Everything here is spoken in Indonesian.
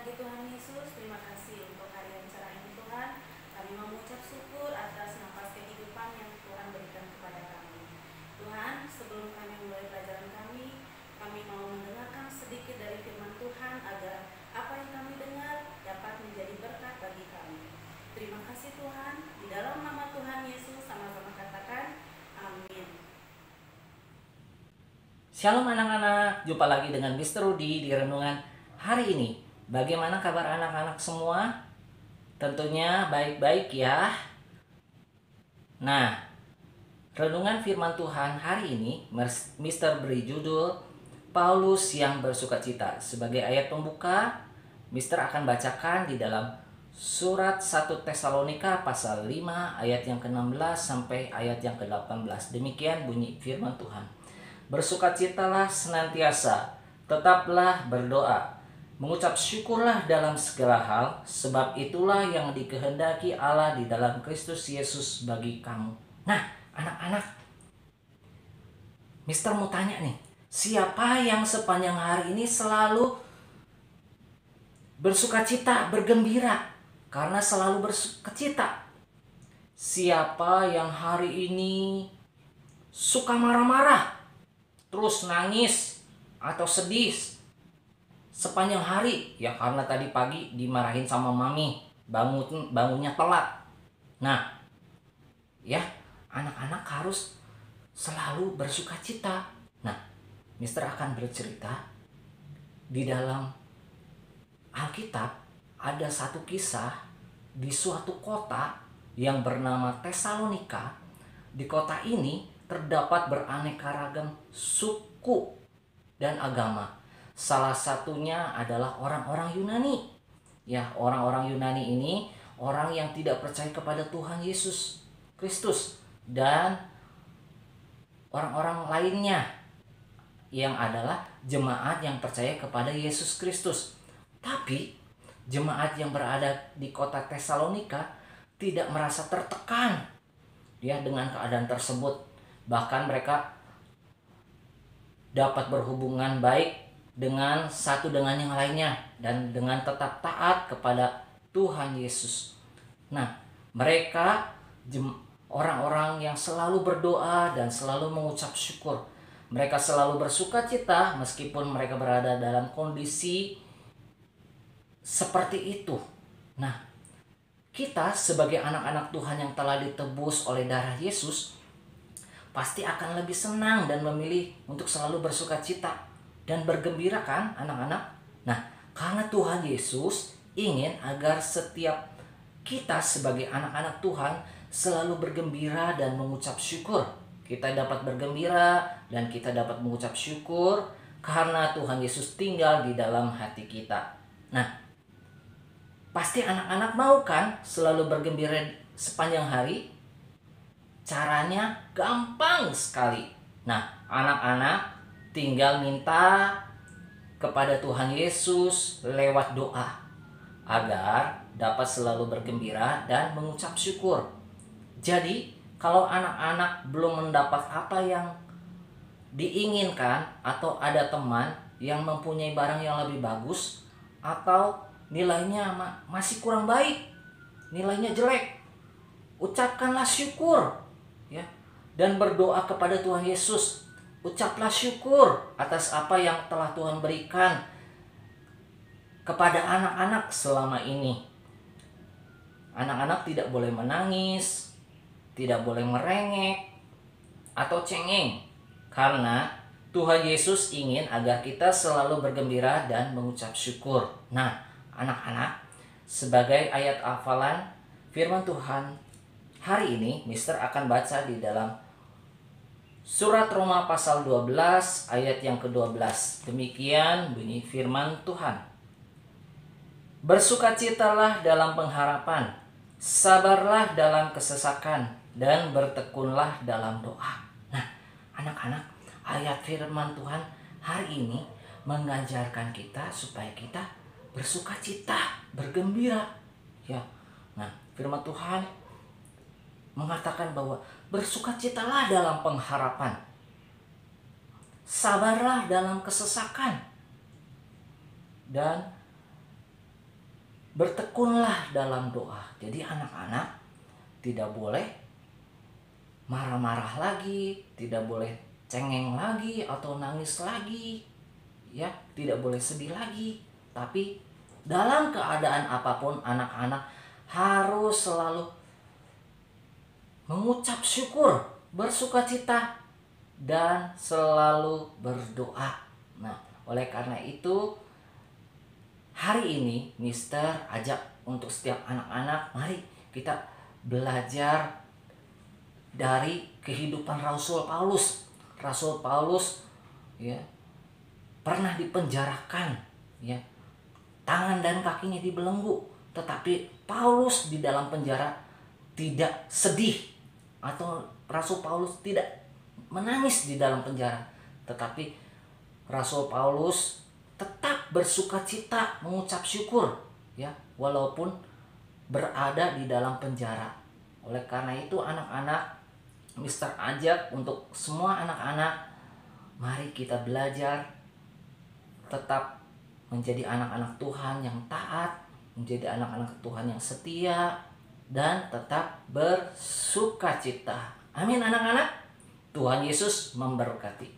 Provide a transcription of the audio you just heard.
pagi Tuhan Yesus, terima kasih untuk hari yang cerah ini Tuhan. Kami mengucap syukur atas nafas kehidupan yang Tuhan berikan kepada kami. Tuhan, sebelum kami mulai pelajaran kami mau mendengarkan sedikit dari firman Tuhan agar apa yang kami dengar dapat menjadi berkat bagi kami. Terima kasih Tuhan, di dalam nama Tuhan Yesus sama-sama katakan amin. Shalom anak-anak, jumpa lagi dengan Mr. Rudi di renungan hari ini. Bagaimana kabar anak-anak semua? Tentunya baik-baik ya. Nah, renungan firman Tuhan hari ini Mr. beri judul Paulus yang bersukacita. Sebagai ayat pembuka, Mr. akan bacakan di dalam surat 1 Tesalonika pasal 5 ayat yang ke-16 sampai ayat yang ke-18. Demikian bunyi firman Tuhan. Bersukacitalah senantiasa, tetaplah berdoa, mengucap syukurlah dalam segala hal, sebab itulah yang dikehendaki Allah di dalam Kristus Yesus bagi kamu. Nah, anak-anak, Mister mau tanya nih, siapa yang sepanjang hari ini selalu bersukacita, bergembira, karena selalu bersukacita? Siapa yang hari ini suka marah-marah, terus nangis atau sedih sepanjang hari? Ya karena tadi pagi dimarahin sama mami, bangunnya telat. Nah, ya anak-anak harus selalu bersukacita. Nah, Mister akan bercerita di dalam Alkitab ada satu kisah di suatu kota yang bernama Tesalonika. Di kota ini terdapat beraneka ragam suku dan agama. Salah satunya adalah orang-orang Yunani. Ya, orang-orang Yunani ini orang yang tidak percaya kepada Tuhan Yesus Kristus, dan orang-orang lainnya yang adalah jemaat yang percaya kepada Yesus Kristus. Tapi jemaat yang berada di kota Tesalonika tidak merasa tertekan ya dengan keadaan tersebut. Bahkan mereka dapat berhubungan baik dengan satu dengan yang lainnya dan dengan tetap taat kepada Tuhan Yesus. Nah, mereka orang-orang yang selalu berdoa dan selalu mengucap syukur. Mereka selalu bersukacita meskipun mereka berada dalam kondisi seperti itu. Nah, kita sebagai anak-anak Tuhan yang telah ditebus oleh darah Yesus pasti akan lebih senang dan memilih untuk selalu bersukacita dan bergembira, kan anak-anak? Nah, karena Tuhan Yesus ingin agar setiap kita sebagai anak-anak Tuhan selalu bergembira dan mengucap syukur. Kita dapat bergembira dan kita dapat mengucap syukur karena Tuhan Yesus tinggal di dalam hati kita. Nah, pasti anak-anak mau kan selalu bergembira sepanjang hari? Caranya gampang sekali. Nah, anak-anak tinggal minta kepada Tuhan Yesus lewat doa agar dapat selalu bergembira dan mengucap syukur. Jadi, kalau anak-anak belum mendapat apa yang diinginkan atau ada teman yang mempunyai barang yang lebih bagus atau nilainya masih kurang baik, nilainya jelek, ucapkanlah syukur ya, dan berdoa kepada Tuhan Yesus. Ucaplah syukur atas apa yang telah Tuhan berikan kepada anak-anak selama ini. Anak-anak tidak boleh menangis, tidak boleh merengek atau cengeng, karena Tuhan Yesus ingin agar kita selalu bergembira dan mengucap syukur. Nah, anak-anak, sebagai ayat hafalan firman Tuhan hari ini, Mister akan baca di dalam surat Roma pasal 12 ayat yang ke-12. Demikian bunyi firman Tuhan. Bersukacitalah dalam pengharapan, sabarlah dalam kesesakan, dan bertekunlah dalam doa. Nah, anak-anak, ayat firman Tuhan hari ini mengajarkan kita supaya kita bersukacita, bergembira. Ya. Nah, firman Tuhan mengatakan bahwa bersukacitalah dalam pengharapan, sabarlah dalam kesesakan, dan bertekunlah dalam doa. Jadi anak-anak tidak boleh marah-marah lagi, tidak boleh cengeng lagi atau nangis lagi, ya, tidak boleh sedih lagi. Tapi dalam keadaan apapun anak-anak harus selalu mengucap syukur, bersukacita, dan selalu berdoa. Nah, oleh karena itu hari ini Mister ajak untuk setiap anak-anak, mari kita belajar dari kehidupan Rasul Paulus. Rasul Paulus ya pernah dipenjarakan, ya, tangan dan kakinya dibelenggu, tetapi Paulus di dalam penjara tidak sedih, atau Rasul Paulus tidak menangis di dalam penjara, tetapi Rasul Paulus tetap bersukacita, mengucap syukur, ya, walaupun berada di dalam penjara. Oleh karena itu anak-anak, Mister ajak untuk semua anak-anak, mari kita belajar tetap menjadi anak-anak Tuhan yang taat, menjadi anak-anak Tuhan yang setia, dan tetap bersukacita. Amin anak-anak. Tuhan Yesus memberkati.